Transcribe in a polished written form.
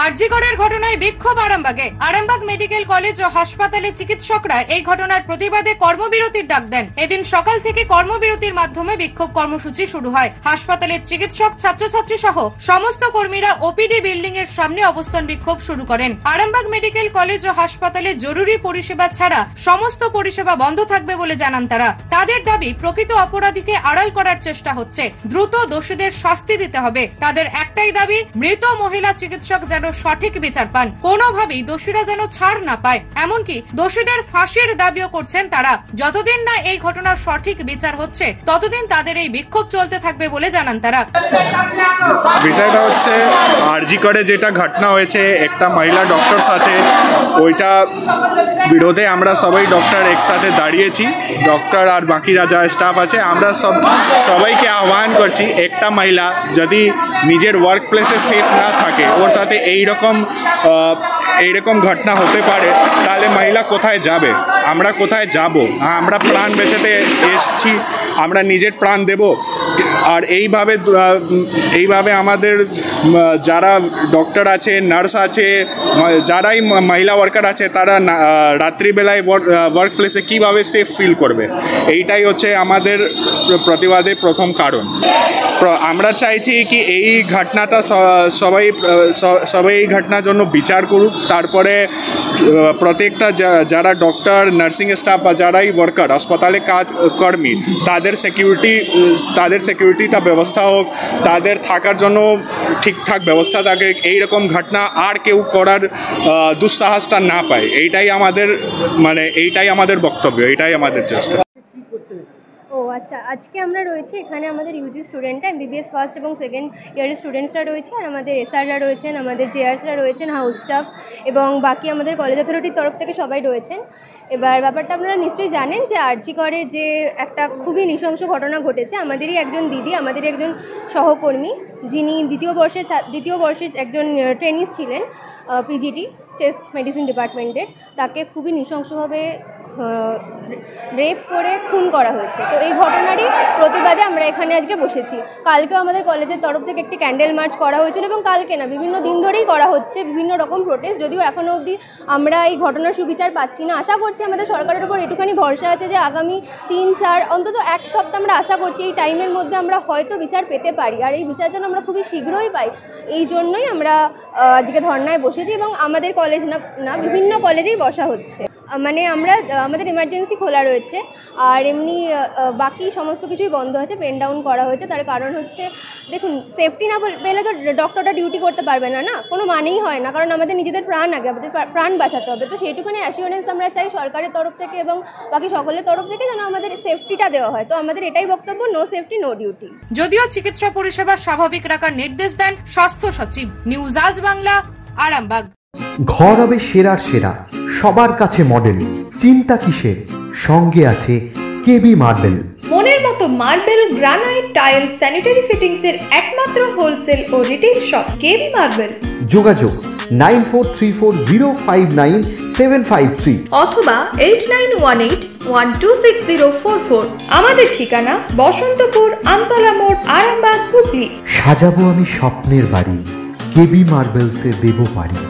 আরজিকরের ঘটনায় বিক্ষোভ আরামবাগে। আরামবাগ মেডিকেল কলেজ ও হাসপাতালে চিকিৎসকরা এই ঘটনার প্রতিবাদে কর্মবিরতির ডাক দেন। এদিন সকাল থেকে কর্মবিরতির মাধ্যমে বিক্ষোভ কর্মসূচি শুরু হয়। হাসপাতালের চিকিৎসক, ছাত্রছাত্রী সহ সমস্ত কর্মীরা ওপিডি বিল্ডিং এর সামনে অবস্থান বিক্ষোভ শুরু করেন। আরামবাগ মেডিকেল কলেজ ও হাসপাতালে জরুরি পরিষেবা ছাড়া সমস্ত পরিষেবা বন্ধ থাকবে বলে জানান তারা। তাদের দাবি, প্রকৃত অপরাধীকে আড়াল করার চেষ্টা হচ্ছে, দ্রুত দোষীদের শাস্তি দিতে হবে। তাদের একটাই দাবি, মৃত মহিলা চিকিৎসক যেন সঠিক বিচার পান, কোনোভাবেই দোষীরা যেন ছাড় না পায়। এমনকি দোষীদের ফাঁসির দাবিও করছেন তারা। যতদিন না এই ঘটনার সঠিক বিচার হচ্ছে ততদিন তাদের এই বিক্ষোভ চলতে থাকবে বলে জানান তারা। বিষয়টা হচ্ছে আরজিকরে যেটা ঘটনা হয়েছে একটা মহিলা ডক্টর সাথে, ওইটা বিরোধে আমরা সবাই ডক্টর একসাথে দাঁড়িয়েছি। ডক্টর আর বাকিরা যা স্টাফ আছে আমরা সবাইকে আহ্বান করছি, একটা মহিলা যদি নিজের ওয়ার্ক প্লেসে সেফ না থাকে, ওর সাথে এইরকম ঘটনা হতে পারে, তাহলে মহিলা কোথায় যাবে? আমরা কোথায় যাব? আমরা প্রাণ বেঁচাতে এসেছি, আমরা নিজের প্রাণ দেব। আর এইভাবে আমাদের যারা ডক্টর আছে, নার্স আছে, যারাই মহিলা ওয়ার্কার আছে, তারা রাত্রিবেলায় ওয়ার্ক প্লেসে কীভাবে সেফ ফিল করবে, এইটাই হচ্ছে আমাদের প্রতিবাদের প্রথম কারণ। আমরা চাইছি কি এই ঘটনাটা সবাই এই ঘটনার জন্য বিচার করুক। তারপরে প্রত্যেকটা যারা ডক্টর, নার্সিং স্টাফ বা যারাই ওয়ার্কার, হাসপাতালে কাজ কর্মী, তাদের সিকিউরিটিটা ব্যবস্থা হোক, তাদের থাকার জন্য ঠিকঠাক ব্যবস্থা থাকে, এইরকম ঘটনা আর কেউ করার দুঃসাহসটা না পায়। এইটাই আমাদের বক্তব্য, এইটাই আমাদের চেষ্টা। আচ্ছা, আজকে আমরা রয়েছে এখানে আমাদের ইউজি স্টুডেন্টরা, এমবিবিএস ফার্স্ট এবং সেকেন্ড ইয়ারের স্টুডেন্টসরা রয়েছে, আর আমাদের এসআররা রয়েছেন, আমাদের জেআরসরা রয়েছেন, হাউস স্টাফ এবং বাকি আমাদের কলেজ অথরিটির তরফ থেকে সবাই রয়েছেন। এবার ব্যাপারটা আপনারা নিশ্চয়ই জানেন যে আরজিকরে যে একটা খুবই নৃশংস ঘটনা ঘটেছে। আমাদেরই একজন দিদি, আমাদেরই একজন সহকর্মী, যিনি দ্বিতীয় বর্ষের একজন ট্রেনিস ছিলেন, পিজিটি চেস্ট মেডিসিন ডিপার্টমেন্টের, তাকে খুবই নৃশংসভাবে রেপ করে খুন করা হয়েছে। তো এই ঘটনারই প্রতিবাদে আমরা এখানে আজকে বসেছি। কালকেও আমাদের কলেজের তরফ থেকে একটি ক্যান্ডেল মার্চ করা হয়েছিল এবং কালকে না, বিভিন্ন দিন ধরেই করা হচ্ছে বিভিন্ন রকম প্রোটেস্ট। যদিও এখনও অবধি আমরা এই ঘটনার সুবিচার পাচ্ছি না। আশা করছি আমাদের সরকারের উপর এটুখানি ভরসা আছে যে আগামী 3-4 অন্তত এক সপ্তাহ আমরা আশা করছি এই টাইমের মধ্যে আমরা হয়তো বিচার পেতে পারি। আর এই বিচার যেন আমরা খুবই শীঘ্রই পাই, এই জন্যই আমরা আজকে ধর্নায় বসেছি এবং আমাদের কলেজ না বিভিন্ন কলেজেই বসা হচ্ছে। মানে আমাদের এমার্জেন্সি খোলা রয়েছে, আর এমনি বাকি সমস্ত কিছুই বন্ধ আছে, পেন ডাউন করা হয়েছে। তার কারণ হচ্ছে, দেখুন, সেফটি না পেলে তো ডক্টরটা ডিউটি করতে পারবে না, কোনো মানেই হয় না। কারণ আমাদের নিজেদের প্রাণ আগে, আমাদের প্রাণ বাঁচাতে হবে। তো সেইটুকুনি অ্যাসিওরেন্স আমরা চাই সরকারের তরফ থেকে এবং বাকি সকলের তরফ থেকে, যেন আমাদের সেফটিটা দেওয়া হয়। তো আমাদের এটাই বক্তব্য, নো সেফটি নো ডিউটি। যদিও চিকিৎসা পরিষেবা স্বাভাবিক রাখার নির্দেশ দেন স্বাস্থ্য সচিব। নিউজ আজ বাংলা, আরামবাগ। ঘর হবে সেরার সেরা, সবার কাছে মডেল, চিন্তা কিসের? সঙ্গে আছে কেবি মার্বেল। মনের মতো marble, granite, tile, sanitary fittings এর একমাত্র হোলসেল ও রিটেল শপ কেবি মার্বেল। যোগাযোগ 9434059753 অথবা 8918126044। আমাদের ঠিকানা বসন্তপুর, আমতলা মোড়, আরামবাগ, হুগলি। সাজাবো আমি স্বপ্নের বাড়ি, কেবি মার্বেলসে দেবো বাড়ি।